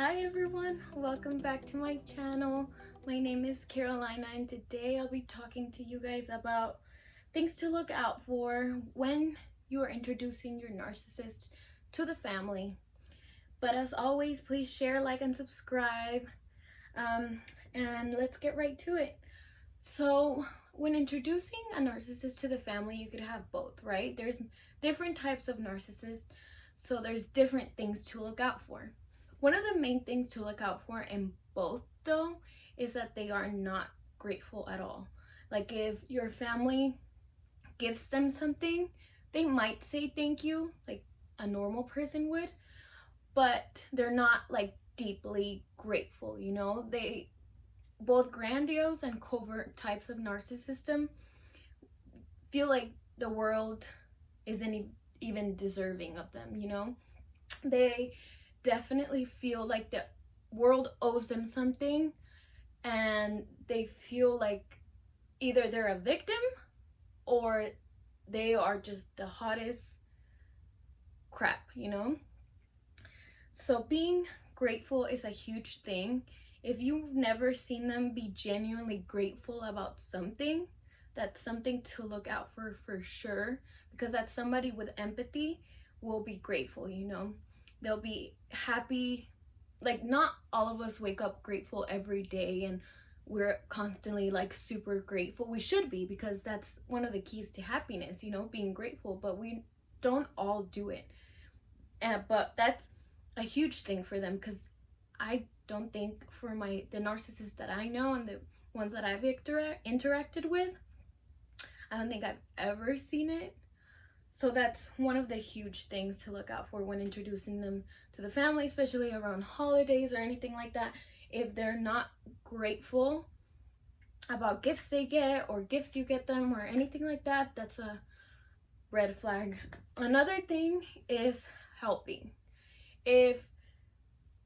Hi everyone, welcome back to my channel. My name is Carolina and today I'll be talking to you guys about things to look out for when you are introducing your narcissist to the family. But as always, please share, like, and subscribe. And let's get right to it. So when introducing a narcissist to the family, you could have both, right? There's different types of narcissists, so there's different things to look out for. One of the main things to look out for in both, though, is that they are not grateful at all. Like, if your family gives them something, they might say thank you, like a normal person would, but they're not like deeply grateful, you know? They both grandiose and covert types of narcissism feel like the world isn't even deserving of them, you know? They definitely feel like the world owes them something, and they feel like either they're a victim or they are just the hottest crap, you know? So being grateful is a huge thing. If you've never seen them be genuinely grateful about something, that's something to look out for sure, because that's somebody with empathy will be grateful, you know? They'll be happy. Like, not all of us wake up grateful every day and we're constantly like super grateful. We should be, because that's one of the keys to happiness, you know, being grateful, but we don't all do it. But that's a huge thing for them, because I don't think for the narcissists that I know and the ones that I've interacted with, I don't think I've ever seen it. So that's one of the huge things to look out for when introducing them to the family, especially around holidays or anything like that. If they're not grateful about gifts they get or gifts you get them or anything like that, that's a red flag. Another thing is helping. If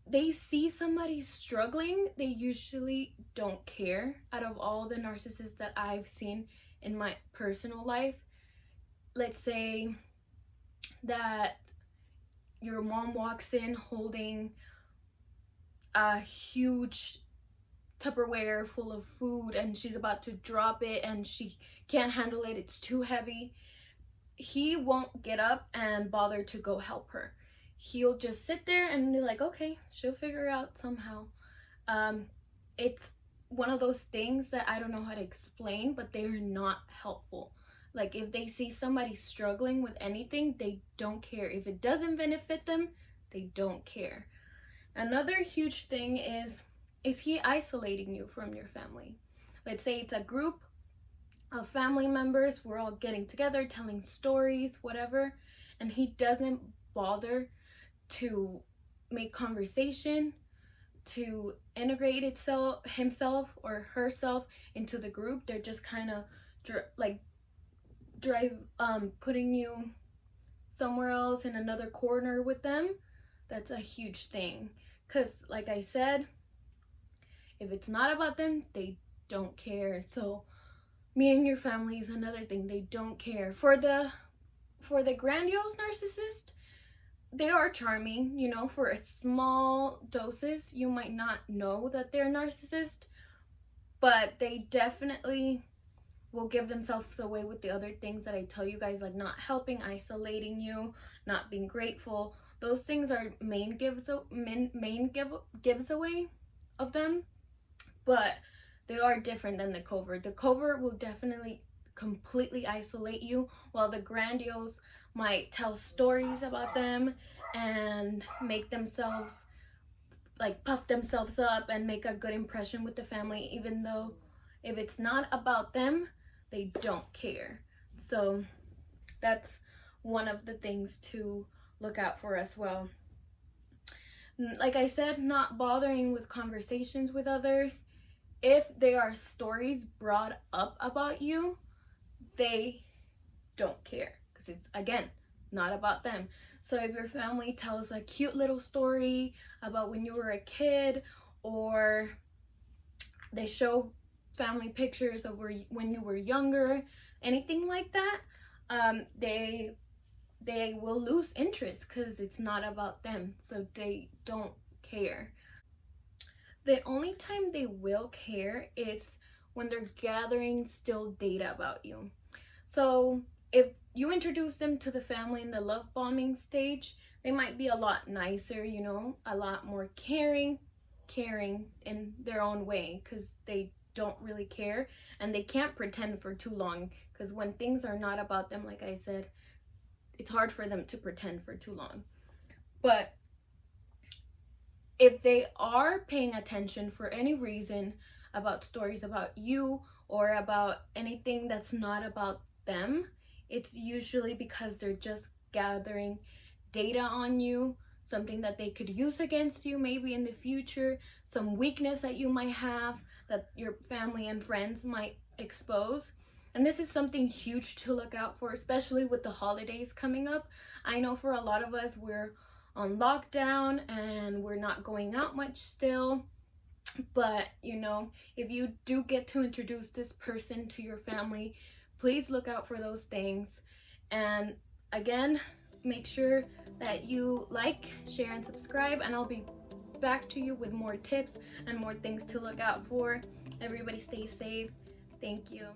they see somebody struggling, they usually don't care. Out of all the narcissists that I've seen in my personal life, let's say that your mom walks in holding a huge Tupperware full of food and she's about to drop it and she can't handle it, it's too heavy. He won't get up and bother to go help her. He'll just sit there and be like, okay, she'll figure it out somehow. It's one of those things that I don't know how to explain, but they're not helpful. Like, if they see somebody struggling with anything, they don't care. If it doesn't benefit them, they don't care. Another huge thing is he isolating you from your family? Let's say it's a group of family members, we're all getting together, telling stories, whatever, and he doesn't bother to make conversation, to integrate himself or herself into the group. They're just kind of putting you somewhere else in another corner with them. That's a huge thing, because like I said, if it's not about them, they don't care. So meeting your family is another thing. They don't care. For the grandiose narcissist, they are charming, you know. For a small doses, you might not know that they're a narcissist, but they definitely will give themselves away with the other things that I tell you guys, like not helping, isolating you, not being grateful. Those things are main giveaway of them, but they are different than the covert. The covert will definitely completely isolate you, while the grandiose might tell stories about them and make themselves like puff themselves up and make a good impression with the family, even though if it's not about them, they don't care. So that's one of the things to look out for as well. Like I said, not bothering with conversations with others. If there are stories brought up about you, they don't care, because it's, again, not about them. So if your family tells a cute little story about when you were a kid, or they show family pictures of when you were younger, anything like that, they will lose interest, because it's not about them. So they don't care. The only time they will care is when they're gathering still data about you. So if you introduce them to the family in the love bombing stage, they might be a lot nicer, you know, a lot more caring in their own way, because they don't really care and they can't pretend for too long, because when things are not about them, like I said, it's hard for them to pretend for too long. But if they are paying attention for any reason about stories about you or about anything that's not about them, it's usually because they're just gathering data on you, something that they could use against you maybe in the future, some weakness that you might have that your family and friends might expose. And this is something huge to look out for, especially with the holidays coming up. I know for a lot of us, we're on lockdown and we're not going out much still. But, you know, if you do get to introduce this person to your family, please look out for those things. And again, make sure that you like, share, and subscribe, and I'll be back to you with more tips and more things to look out for. Everybody stay safe. Thank you.